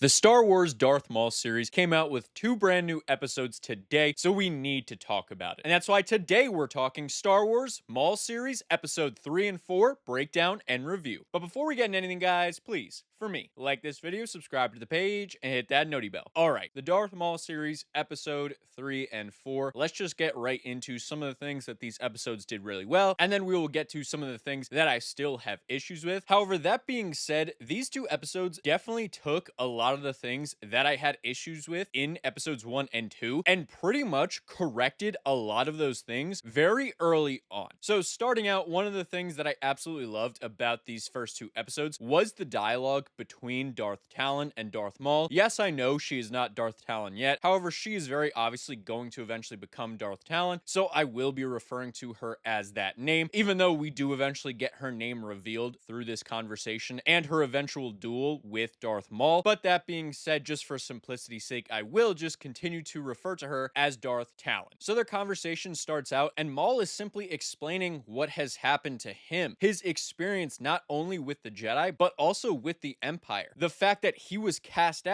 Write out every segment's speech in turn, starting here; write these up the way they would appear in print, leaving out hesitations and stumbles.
The Star Wars Darth Maul series came out with two brand new episodes today, so we need to talk about it. And that's why today we're talking Star Wars Maul series episode 3 and 4 breakdown and review. But before we get into anything, guys, please, for me, like this video, subscribe to the page, and hit that noti bell. Alright, the Darth Maul series episode 3 and 4. Let's just get right into some of the things that these episodes did really well, and then we will get to some of the things that I still have issues with. However, that being said, these two episodes definitely took a lot of the things that I had issues with in episodes 1 and 2 and pretty much corrected a lot of those things very early on. So starting out, one of the things that I absolutely loved about these first two episodes was the dialogue between Darth Talon and Darth Maul. Yes, I know she is not Darth Talon yet. However, she is very obviously going to eventually become Darth Talon, so I will be referring to her as that name, even though we do eventually get her name revealed through this conversation and her eventual duel with Darth Maul. But that being said, just for simplicity's sake, I will just continue to refer to her as Darth Talon. So their conversation starts out, and Maul is simply explaining what has happened to him, his experience not only with the Jedi, but also with the Empire. The fact that he was cast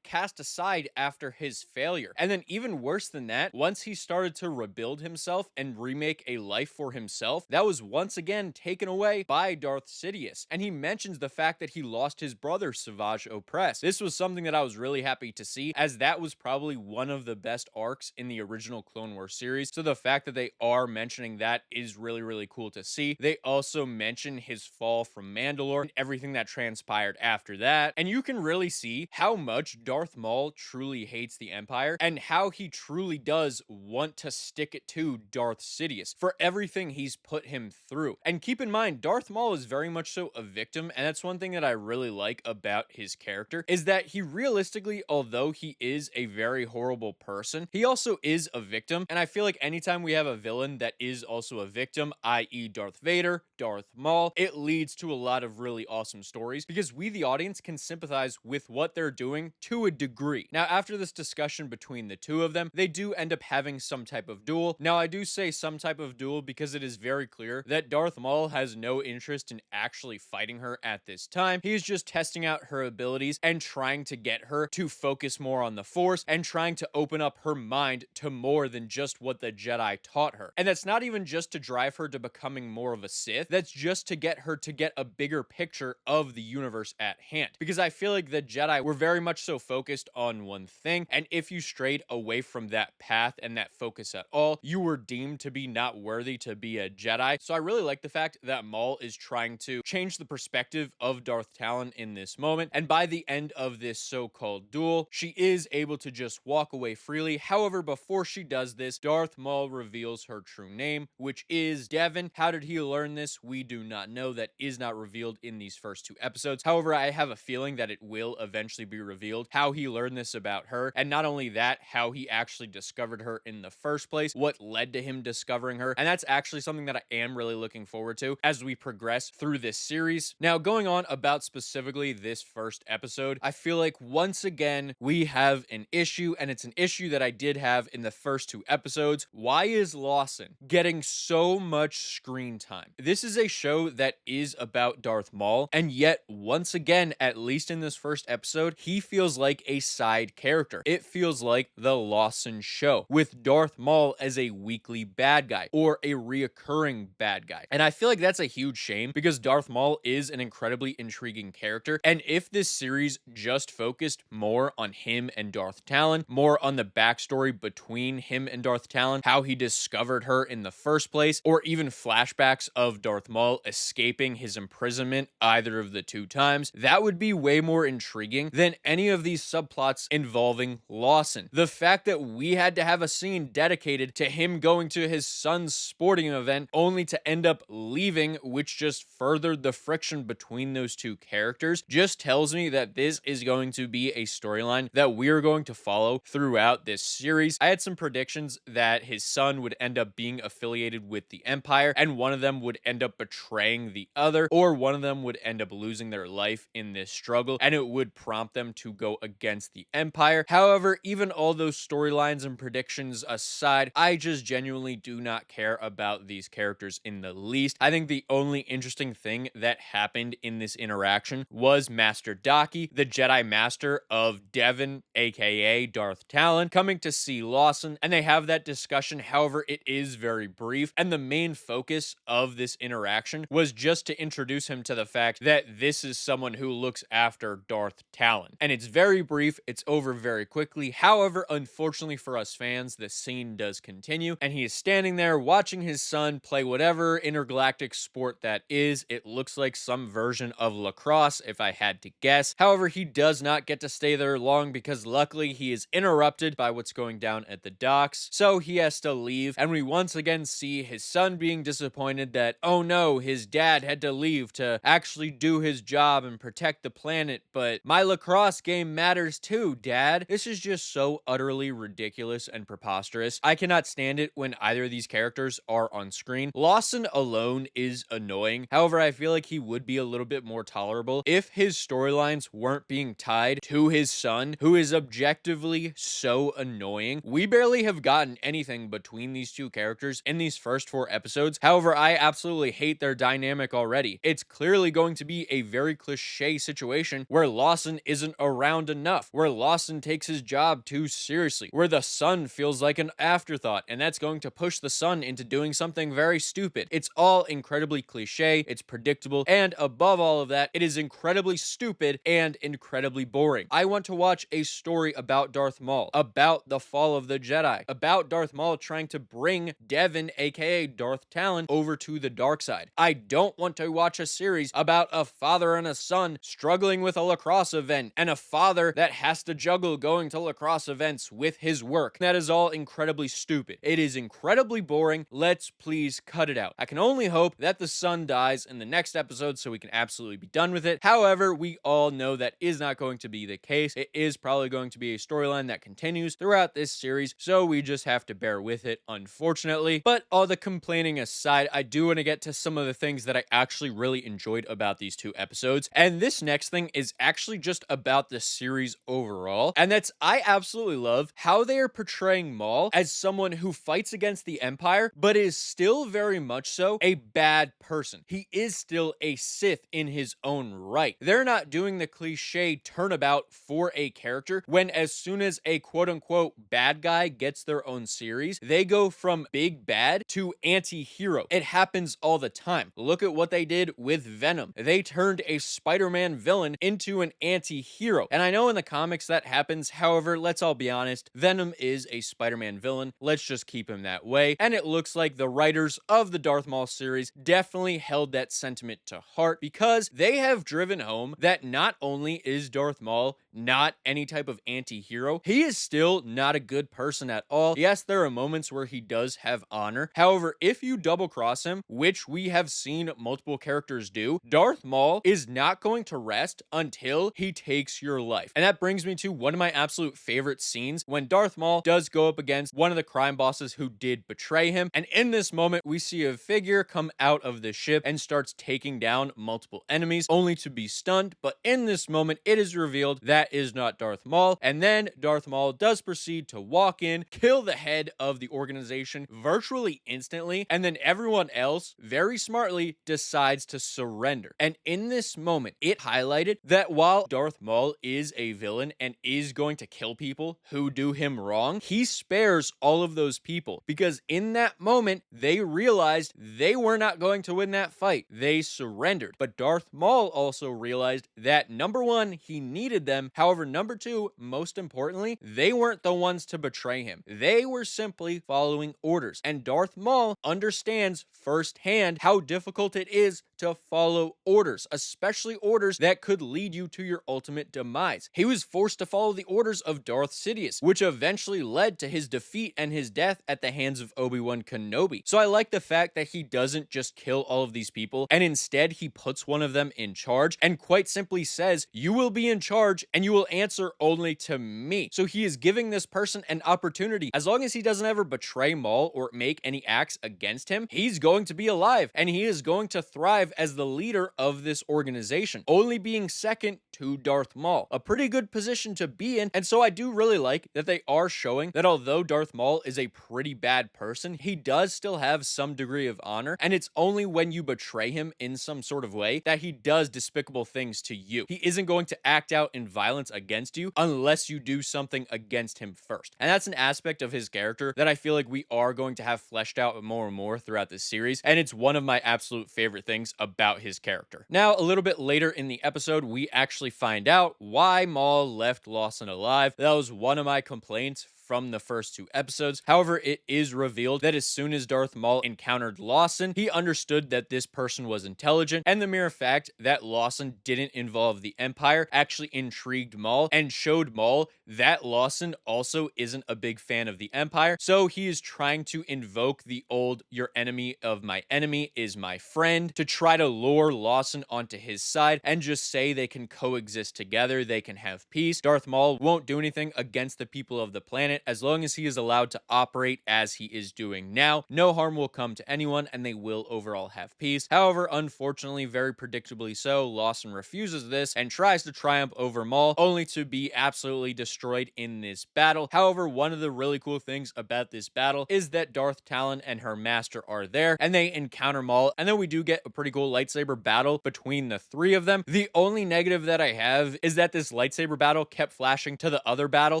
aside after his failure. And then even worse than that, once he started to rebuild himself and remake a life for himself, that was once again taken away by Darth Sidious. And he mentions the fact that he lost his brother Savage Opress. This was something that I was really happy to see, as that was probably one of the best arcs in the original Clone Wars series. So the fact that they are mentioning that is really, really cool to see. They also mention his fall from Mandalore and everything that transpired after that. And you can really see how much Darth Maul truly hates the Empire and how he truly does want to stick it to Darth Sidious for everything he's put him through. And keep in mind, Darth Maul is very much so a victim, and that's one thing that I really like about his character, is that he realistically, although he is a very horrible person, he also is a victim. And I feel like anytime we have a villain that is also a victim, i.e. Darth Vader, Darth Maul, it leads to a lot of really awesome stories because we, the audience, can sympathize with what they're doing to a degree. Now, after this discussion between the two of them, they do end up having some type of duel. Now, I do say some type of duel because it is very clear that Darth Maul has no interest in actually fighting her at this time. He's just testing out her abilities and trying to get her to focus more on the Force and trying to open up her mind to more than just what the Jedi taught her. And that's not even just to drive her to becoming more of a Sith. That's just to get her to get a bigger picture of the universe at hand. Because I feel like the Jedi were very much so focused on one thing, and if you strayed away from that path and that focus at all, you were deemed to be not worthy to be a Jedi. So I really like the fact that Maul is trying to change the perspective of Darth Talon in this moment, and by the end of this so-called duel, she is able to just walk away freely. However, before she does this, Darth Maul reveals her true name, which is Devin. How did he learn this? We do not know. That is not revealed in these first two episodes. However, I have a feeling that it will eventually be revealed how he learned this about her, and not only that, how he actually discovered her in the first place, what led to him discovering her, and that's actually something that I am really looking forward to as we progress through this series. Now, going on about specifically this first episode, I feel like once again we have an issue, and it's an issue that I did have in the first two episodes. Why is Lawson getting so much screen time? This is a show that is about Darth Maul, and yet once again, at least in this first episode, he feels like a side character. It feels like the Lawson show, with Darth Maul as a weekly bad guy or a reoccurring bad guy. And I feel like that's a huge shame because Darth Maul is an incredibly intriguing character, and if this series just focused more on him and Darth Talon, more on the backstory between him and Darth Talon, how he discovered her in the first place, or even flashbacks of Darth Maul escaping his imprisonment either of the two times, that would be way more intriguing than any of these subplots involving Lawson. The fact that we had to have a scene dedicated to him going to his son's sporting event only to end up leaving, which just furthered the friction between those two characters, just tells me that this is going to be a storyline that we're going to follow throughout this series. I had some predictions that his son would end up being affiliated with the Empire, and one of them would end up betraying the other, or one of them would end up losing their life in this struggle, and it would prompt them to go against the Empire. However, even all those storylines and predictions aside, I just genuinely do not care about these characters in the least. I think the only interesting thing that happened in this interaction was Master Daki, the Jedi Master of Devon, aka Darth Talon, coming to see Lawson, and they have that discussion. However, it is very brief, and the main focus of this interaction was just to introduce him to the fact that this is someone who looks after Darth Talon. And it's very brief, it's over very quickly. However, unfortunately for us fans, the scene does continue, and he is standing there watching his son play whatever intergalactic sport that is. It looks like some version of lacrosse, if I had to guess. However, he does not get to stay there long because luckily he is interrupted by what's going down at the docks, so he has to leave, and we once again see his son being disappointed that, oh no, his dad had to leave to actually do his job and protect the planet, but my lacrosse game matters too, Dad. This is just so utterly ridiculous and preposterous. I cannot stand it when either of these characters are on screen. Lawson alone is annoying. However, I feel like he would be a little bit more tolerable if his storylines weren't being tied to his son, who is objectively so annoying. We barely have gotten anything between these two characters in these first 4 episodes. However, I absolutely hate their dynamic already. It's clearly going to be a very cliche situation where Lawson isn't around enough, where Lawson takes his job too seriously, where the son feels like an afterthought, and that's going to push the son into doing something very stupid. It's all incredibly cliche, it's predictable, and above all of that, it is incredibly stupid and incredibly boring. I want to watch a story about Darth Maul, about the fall of the Jedi, about Darth Maul trying to bring Devon, aka Darth Talon, over to the dark side. I don't want to watch a series about a father and a son struggling with a lacrosse event, and a father that has to juggle going to lacrosse events with his work. That is all incredibly stupid. It is incredibly boring. Let's please cut it out. I can only hope that the son dies in the next episode so we can absolutely be done with it. However, we all know that is not going to be the case. It is probably going to be a storyline that continues throughout this series, so we just have to bear with it, unfortunately. But all the complaining aside, I do want to get to some of the things that I actually really enjoyed about these 2 episodes. And this next thing is actually just about the series overall. And that's, I absolutely love how they are portraying Maul as someone who fights against the Empire, but is still very much so a bad person. He is still a Sith in his own right. They're not doing the cliche turnabout for a character when as soon as a quote-unquote bad guy gets their own series, they go from big bad to anti-hero. It happens all the time. Look at what they did with Venom. They turned a Spider-Man villain into an anti-hero. And I know in the comics that happens. However, let's all be honest, Venom is a Spider-Man villain. Let's just keep him that way. And it looks like the writers of the Darth Maul series definitely held that sentiment to heart, because they have driven home that not only is Darth Maul not any type of anti-hero, he is still not a good person at all. Yes, there are moments where he does have honor. However, if you double cross him, which we have seen multiple characters do, Darth Maul is not going to rest until he takes your life. And that brings me to one of my absolute favorite scenes when Darth Maul does go up against one of the crime bosses who did betray him. And in this moment, we see a figure come out of the ship and starts taking down multiple enemies, only to be stunned. But in this moment, it is revealed that is not Darth Maul. And then Darth Maul does proceed to walk in, kill the head of the organization virtually instantly, and then everyone else very smartly decides to surrender. And in this moment, it highlighted that while Darth Maul is a villain and is going to kill people who do him wrong, he spares all of those people, because in that moment, they realized they were not going to win that fight. They surrendered. But Darth Maul also realized that number one, he needed them. However, number two, most importantly, they weren't the ones to betray him. They were simply following orders. And Darth Maul understands firsthand how difficult it is to follow orders, especially orders that could lead you to your ultimate demise. He was forced to follow the orders of Darth Sidious, which eventually led to his defeat and his death at the hands of Obi-Wan Kenobi. So I like the fact that he doesn't just kill all of these people, and instead he puts one of them in charge and quite simply says, you will be in charge and you will answer only to me. So he is giving this person an opportunity. As long as he doesn't ever betray Maul or make any acts against him, he's going to be alive, and he is going to thrive as the leader of this organization, only being second to Darth Maul. A pretty good position to be in, and so I do really like that they are showing that although Darth Maul is a pretty bad person, he does still have some degree of honor, and it's only when you betray him in some sort of way that he does despicable things to you. He isn't going to act out in violence against you unless you do something against him first. And that's an aspect of his character that I feel like we are going to have fleshed out more and more throughout this series, and it's one of my absolute favorite things about his character. Now, a little bit later in the episode, we actually find out why Maul left Lawson alive. That was one of my complaints from the first 2 episodes. However, it is revealed that as soon as Darth Maul encountered Lawson, he understood that this person was intelligent, and the mere fact that Lawson didn't involve the Empire actually intrigued Maul and showed Maul that Lawson also isn't a big fan of the Empire. So he is trying to invoke the old "your enemy of my enemy is my friend" to try to lure Lawson onto his side and just say they can coexist together, they can have peace. Darth Maul won't do anything against the people of the planet as long as he is allowed to operate as he is doing now. No harm will come to anyone, and they will overall have peace. However, unfortunately, very predictably so, Lawson refuses this and tries to triumph over Maul, only to be absolutely destroyed in this battle. However, one of the really cool things about this battle is that Darth Talon and her master are there, and they encounter Maul, and then we do get a pretty cool lightsaber battle between the 3 of them. The only negative that I have is that this lightsaber battle kept flashing to the other battle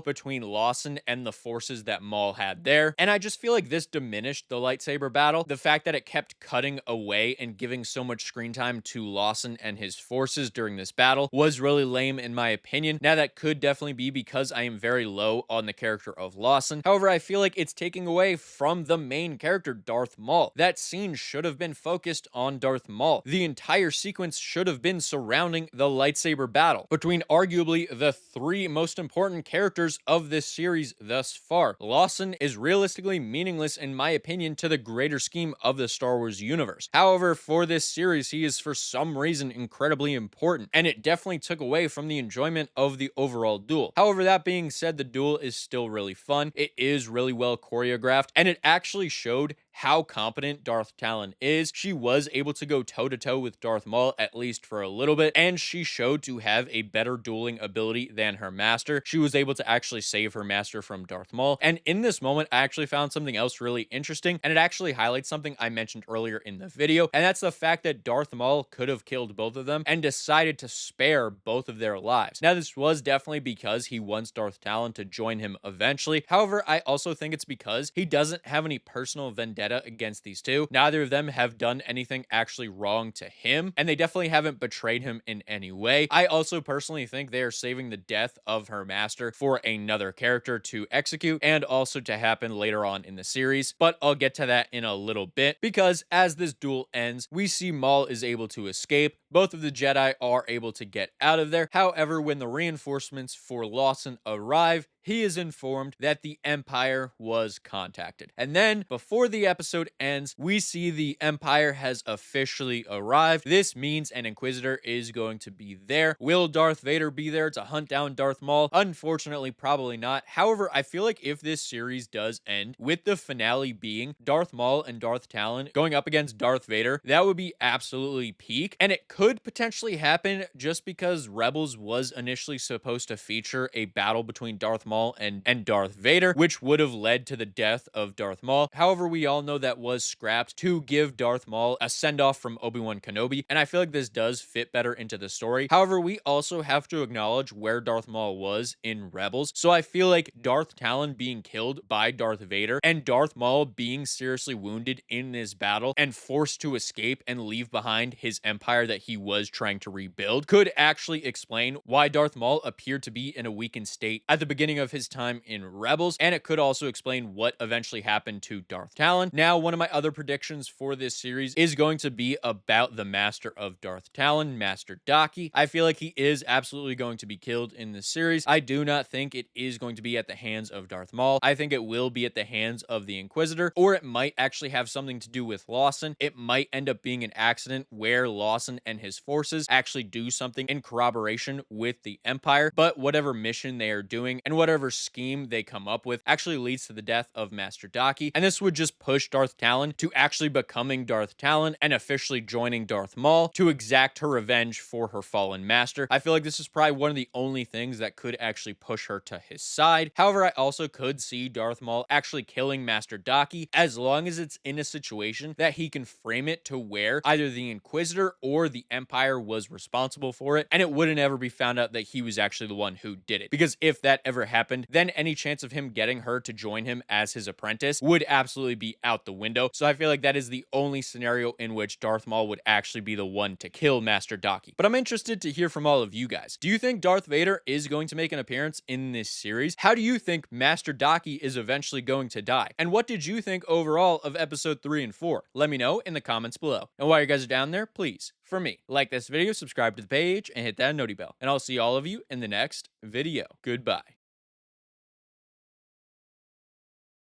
between Lawson and the forces that Maul had there, and I just feel like this diminished the lightsaber battle. The fact that it kept cutting away and giving so much screen time to Lawson and his forces during this battle was really lame in my opinion. Now, that could definitely be because I am very low on the character of Lawson. However, I feel like it's taking away from the main character, Darth Maul. That scene should have been focused on Darth Maul. The entire sequence should have been surrounding the lightsaber battle between arguably the 3 most important characters of this series thus far. Lawson is realistically meaningless in my opinion to the greater scheme of the Star Wars universe. However, for this series, he is for some reason incredibly important, and it definitely took away from the enjoyment of the overall duel. However, that being said, the duel is still really fun. It is really well choreographed, and it actually showed how competent Darth Talon is. She was able to go toe-to-toe with Darth Maul, at least for a little bit, and she showed to have a better dueling ability than her master. She was able to actually save her master from Darth Maul, and in this moment, I actually found something else really interesting, and it actually highlights something I mentioned earlier in the video, and that's the fact that Darth Maul could have killed both of them and decided to spare both of their lives. Now, this was definitely because he wants Darth Talon to join him eventually. However, I also think it's because he doesn't have any personal vendetta against these 2. Neither of them have done anything actually wrong to him, and they definitely haven't betrayed him in any way. I also personally think they are saving the death of her master for another character to execute and also to happen later on in the series, but I'll get to that in a little bit, because as this duel ends, we see Maul is able to escape. Both of the Jedi are able to get out of there. However, when the reinforcements for Lawson arrive, he is informed that the Empire was contacted. And then, before the episode ends, we see the Empire has officially arrived. This means an Inquisitor is going to be there. Will Darth Vader be there to hunt down Darth Maul? Unfortunately, probably not. However, I feel like if this series does end with the finale being Darth Maul and Darth Talon going up against Darth Vader, that would be absolutely peak. And it could potentially happen just because Rebels was initially supposed to feature a battle between Darth Maul and Darth Vader, which would have led to the death of Darth Maul. However, we all know that was scrapped to give Darth Maul a send-off from Obi-Wan Kenobi, and I feel like this does fit better into the story. However, we also have to acknowledge where Darth Maul was in Rebels, so I feel like Darth Talon being killed by Darth Vader and Darth Maul being seriously wounded in this battle and forced to escape and leave behind his empire that he was trying to rebuild could actually explain why Darth Maul appeared to be in a weakened state at the beginning of his time in Rebels, and it could also explain what eventually happened to Darth Talon. Now, one of my other predictions for this series is going to be about the master of Darth Talon, Master Daki. I feel like he is absolutely going to be killed in this series. I do not think it is going to be at the hands of Darth Maul. I think it will be at the hands of the Inquisitor, or it might actually have something to do with Lawson. It might end up being an accident where Lawson and and his forces actually do something in corroboration with the Empire, but whatever mission they are doing and whatever scheme they come up with actually leads to the death of Master Daki, and this would just push Darth Talon to actually becoming Darth Talon and officially joining Darth Maul to exact her revenge for her fallen master. I feel like this is probably one of the only things that could actually push her to his side. However, I also could see Darth Maul actually killing Master Daki as long as it's in a situation that he can frame it to where either the Inquisitor or the Empire was responsible for it, and it wouldn't ever be found out that he was actually the one who did it. Because if that ever happened, then any chance of him getting her to join him as his apprentice would absolutely be out the window. So I feel like that is the only scenario in which Darth Maul would actually be the one to kill Master Daki. But I'm interested to hear from all of you guys. Do you think Darth Vader is going to make an appearance in this series? How do you think Master Daki is eventually going to die? And what did you think overall of episode 3 and 4? Let me know in the comments below. And while you guys are down there, please, for me, like this video, subscribe to the page, and hit that noti bell. And I'll see all of you in the next video. Goodbye.